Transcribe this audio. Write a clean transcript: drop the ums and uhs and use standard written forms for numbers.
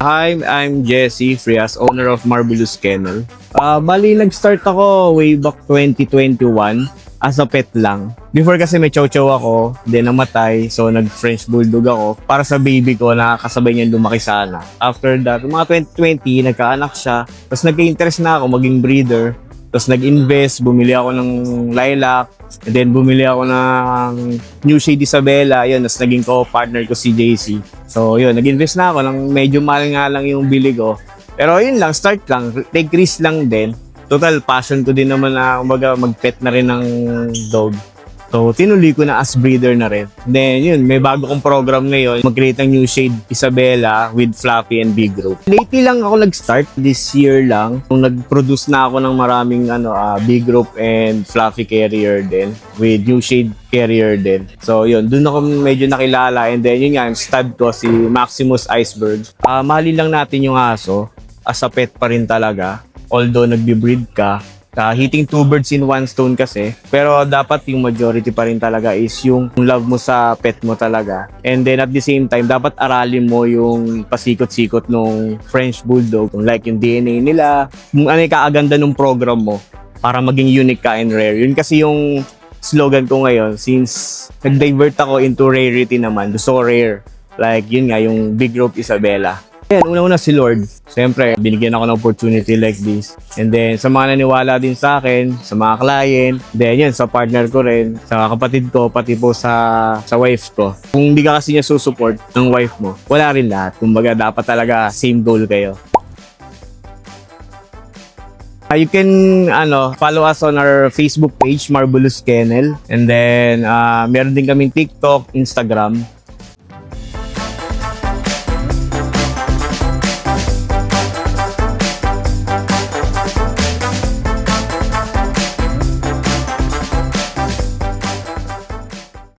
Hi, I'm Jesse Frias, owner of Marvelous Kennel. Bali, nag-start ako way back 2021 as a pet lang. Before kasi may chow chow ako, then namatay, so nag-French Bulldog ako para sa baby ko na kasabay niya lumaki sana. After that, mga 2020, nagkaanak siya, tapos nagka-interest na ako maging breeder. Tapos nag-invest, bumili ako ng lilac, and then bumili ako ng New Shade Isabella, yun, tapos naging co-partner ko si JC. So yun, nag-invest na ako, ng medyo mahal nga lang yung bili ko. Pero yun lang, start lang, take risk lang din. Total, passion ko din naman na kumbaga mag-pet na rin ng dog. So, tinuloy ko na as breeder na rin. Then, yun, may bago kong program ngayon. Mag-create ng New Shade Isabella with Fluffy and Big Group. Lately lang ako nag-start. This year lang. Nung nag-produce na ako ng maraming Big Group and Fluffy Carrier din. With New Shade Carrier din. So, yun. Doon ako medyo nakilala. And then, yun nga, yung stud ko, si Maximus Iceberg. Mahalin lang natin yung aso. As a pet pa rin talaga. Although, nagbe-breed ka. Hitting two birds in one stone kasi. Pero dapat yung majority pa rin talaga is yung love mo sa pet mo talaga. And then at the same time, dapat aralin mo yung pasikot-sikot nung French Bulldog. Like yung DNA nila, kung ano yung kaaganda ng program mo para maging unique ka and rare. Yun kasi yung slogan ko ngayon since nag-divert ako into rarity naman. Gusto ko rare. Like yun nga, yung Big Group Isabella. Yan, una-una si Lord. Siyempre, binigyan ako ng opportunity like this. And then, sa mga naniwala din sa akin, sa mga client, then yan, sa partner ko rin, sa kapatid ko, pati po sa wife ko. Kung hindi ka kasi niya susupport ng wife mo, wala rin lahat. Kumbaga, dapat talaga same goal kayo. You can follow us on our Facebook page, Marvelous Kennel. And then, meron din kaming TikTok, Instagram.